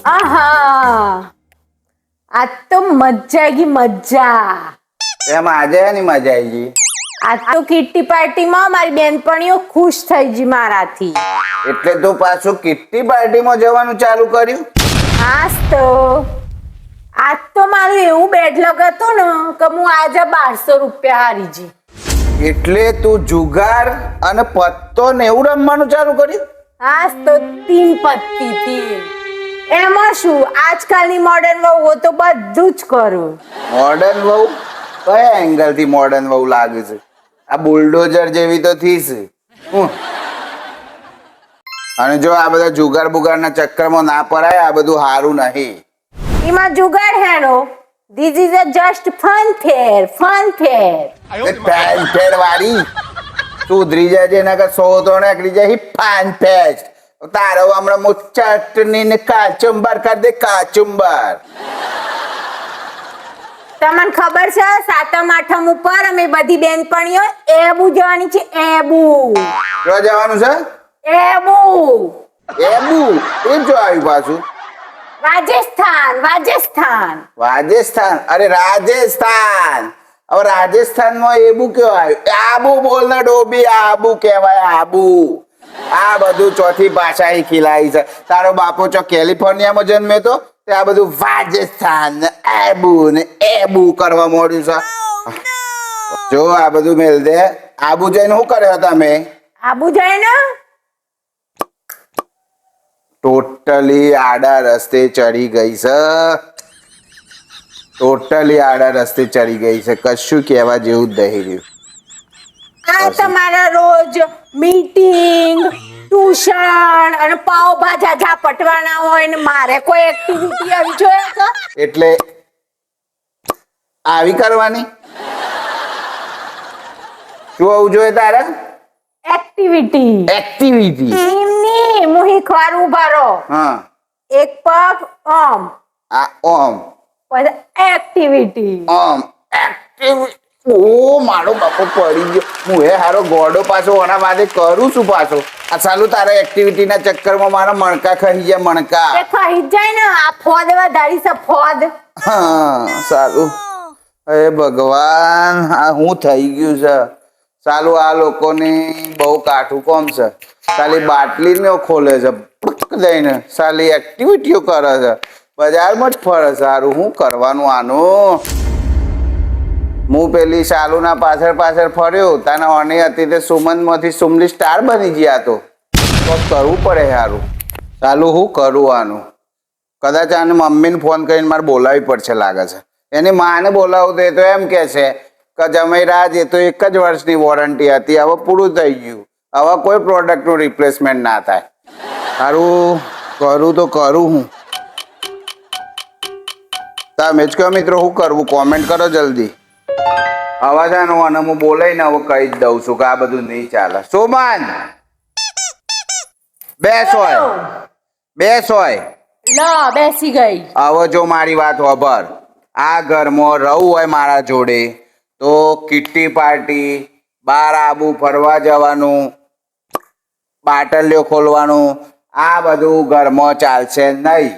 આહા આજ તો મજા આવી ગઈ મજા. એમ આજે ની મજા આવી ગઈ. આજ તો કિટ્ટી પાર્ટીમાં મારી બેનપણીઓ ખુશ થઈ ગઈ મારાથી. એટલે તું પાછું કિટ્ટી પાર્ટીમાં જવાનું ચાલુ કર્યું? આજ તો મારું એવું બેડલક હતું ને કે હું આજે 1200 રૂપિયા હારી જી. એટલે તું જુગાર અને પત્તો ને એવું રમવાનું ચાલુ કર્યું? આજ તો 3 પત્તી 3. એમાં શું આજકાલની મોડર્ન વહુઓ તો બધું જ કરું. મોડર્ન વહુ? કયા એંગલ થી મોડર્ન વહુ લાગે છે? આ બુલડોઝર જેવી તો થી છે. અને જો આ બધા જુગાર બુગારના ચક્કરમાં ના પડાય, આ બધું સારું નહીં. એમાં જુગાડ હેનો. This is a just fun fair. ફેર વાળી સુધરી જાય છે, નકર સો તો નીકળી જાય ફાન ફેસ્ટ. તારો હમણાં હું ચટણી ને કાચુંબર કરી દે, કાચુંબર. તમને ખબર છે સાતમ આઠમ ઉપર અમે બધી બેનપણીઓ એબુ જવાની છે. એબુ ક્યાં જવાનું છે? એબુ એબુ એ જો આવ્યું પાછું. રાજસ્થાન. અરે રાજસ્થાન. હવે રાજસ્થાનમાં એબુ કયો આવ્યું? આબુ બોલ ને ડોબી, આબુ કહેવાય આબુ. આ બધું ચોથી ભાષા ખીલાઈ છે. તારો બાપો ચો કેલિફોર્નિયામાં જન્મે તો આ બધું રાજસ્થાન ને આબુ ને એબુ કરવા માંડ્યું છે. જો આ બધું મેલ દે. આબુ જઈને શું કર્યો તમે? આબુ જઈને ટોટલી આડા રસ્તે ચડી ગઈ છે. કશું કહેવા જેવું જ નહીં રહ્યું. આ તમારા રોજ મીટિંગ ટ્યુશન અને પાવ ભાજા ઝાપટવાના હોય ને મારે કોઈ એક્ટિવિટી આવી જોઈએ છે. એટલે આવી કરવાની શું આવું જોઈએ તારે? એક્ટિવિટી એમની મુહી ખવારું ભરો. હા, એક પગ ઓમ આ ઓમ પછી એક્ટિવિટી. ઓ મારો બાપો પડી ગયો. હું એ હારો ગોડો પાછો ઓના બાદ કરું છું પાછો. આ સાલું તારા એક્ટિવિટીના ચક્કરમાં મારા મણકા ખરી ગયા, મણકા. એ ખાઈ જાય ને આ ફોદ વધારી છે ફોદ. હા સારું. હે ભગવાન, આ હું થઈ ગયું છે સાલું. આ લોકોને બહુ કાઠું કોમ છે. સાલી બાટલી ને ખોલે છે દઈને, સાલી એક્ટિવિટીઓ કરે છે, બજારમાં જ ફરે. સારું હું કરવાનું આનું? હું પેલી શાલુના પાછળ ફર્યો તને ઓની હતી તે સુમનમાંથી સુમલી સ્ટાર બની ગયા. તો કરવું પડે સારું. ચાલું હું કરું આનું? કદાચ આને મમ્મીને ફોન કરીને મારે બોલાવવી પડશે લાગે છે. એની માને બોલાવું તો એ તો એમ કે છે કે જમાઈ રાજ એ તો 1 જ વર્ષની વોરંટી હતી, હવે પૂરું થઈ ગયું, હવે કોઈ પ્રોડક્ટનું રિપ્લેસમેન્ટ ના થાય. સારું કરું તો કરું હું. તમે જ કહો મિત્રો શું કરવું? કોમેન્ટ કરો જલ્દી. અવાજ આનો અને હું બોલાઈને હવે કહી જ દઉં છું કે આ બધું નહીં ચાલે. સોમન બેસ હોય. બેસી ગઈ. હવે જો મારી વાત હોભર. આ ઘરમાં રહું હોય મારા જોડે તો કિટ્ટી પાર્ટી, બાર આબુ ફરવા જવાનું, બાટલીઓ ખોલવાનું, આ બધું ઘરમાં ચાલશે નહીં.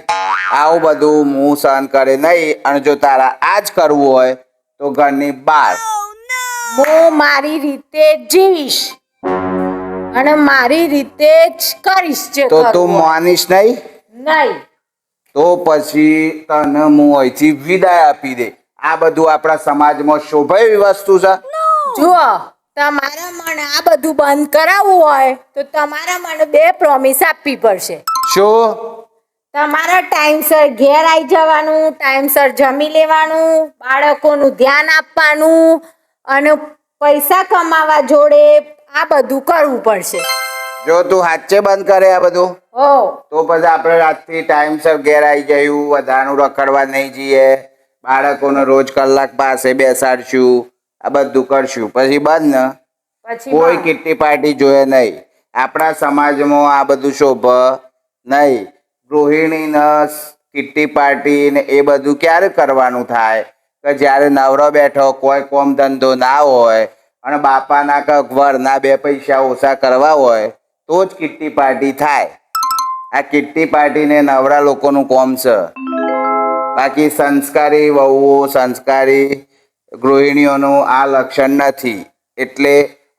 આવું બધું હું સહન કરે નહીં. અને જો તારા આ જ કરવું હોય તો ઘરની બહાર. હું મારી રીતે જીવીશ અને મારી રીતે જ કરીશ. તો તું માનીશ નહીં? નહીં તો પછી તને હું અહીંથી વિદાય આપી દે. આ બધું આપણા સમાજમાં શોભાય એવી વસ્તુ છે. જુઓ, તમારા મને આ બધું બંધ કરાવવું હોય તો તમારા મને 2 પ્રોમિસ આપવી પડશે. શું? તમારા ટાઈમસર ઘેર આવી જવાનું, ટાઈમસર જમી લેવાનું, બાળકોનું ધ્યાન આપવાનું અને પૈસા કમાવા જોડે આ બધું કરવું પડશે. જો તું સાચે બંધ કરે આ બધું તો પછી આપણે રાતથી ટાઈમસર ઘેર આવી જયું, વધારાનું રખડવા નહીં જઈએ, બાળકોને રોજ કલાક પાસે બેસાડશું, આ બધું કરશું. પછી બંધ ને કોઈ કિટ્ટી પાર્ટી જોઈએ નહીં. આપણા સમાજમાં આ બધું શોભે નહીં. ગૃહિણીને કિટ્ટી પાર્ટી ને એ બધું ક્યારે કરવાનું થાય કે જ્યારે નવરો બેઠો, કોઈ કોમ ધંધો ના હોય અને બાપાના કે વરના 2 પૈસા ઓછા કરવા હોય તો જ કિટ્ટી પાર્ટી થાય. આ કિટ્ટી પાર્ટી ને નવરા લોકોનું કોમ છે. બાકી સંસ્કારી વહુઓ સંસ્કારી ગૃહિણીઓનું આ લક્ષણ નથી. એટલે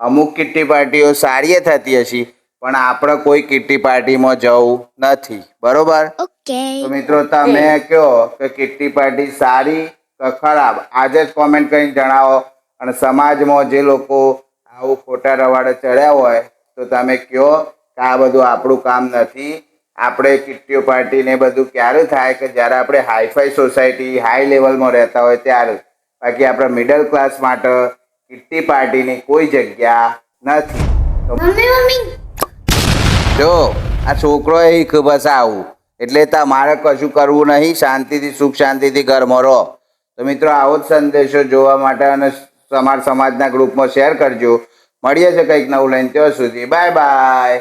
અમુક કિટ્ટી પાર્ટીઓ સારી થતી હશે, પણ આપણે કોઈ કિટ્ટી પાર્ટીમાં જવું નથી. બરોબર? તો મિત્રો તમે કહો કે કિટ્ટી પાર્ટી સારી કે ખરાબ, આજે જ કોમેન્ટ કરીને જણાવો. અને સમાજમાં જે લોકો આવું ખોટા રવાડે ચડ્યા હોય તો તમે કહો કે આ બધું આપણું કામ નથી. આપણે કિટ્ટીઓ પાર્ટી ને બધું ક્યારે થાય કે જ્યારે આપણે હાઈફાઈ સોસાયટી હાઈ લેવલમાં રહેતા હોય ત્યારે. બાકી આપણે મિડલ ક્લાસ માટે કિટ્ટી પાર્ટીની કોઈ જગ્યા નથી. જો આ છોકરો બસ આવું, એટલે તમારે કશું કરવું નહીં, શાંતિથી સુખ શાંતિથી ઘરમાં રહો. તો મિત્રો આવો જ સંદેશો જોવા માટે અને સમાજના ગ્રુપમાં શેર કરજો. મળીએ છે કંઈક નવું લઈને. ત્યાં સુધી બાય બાય.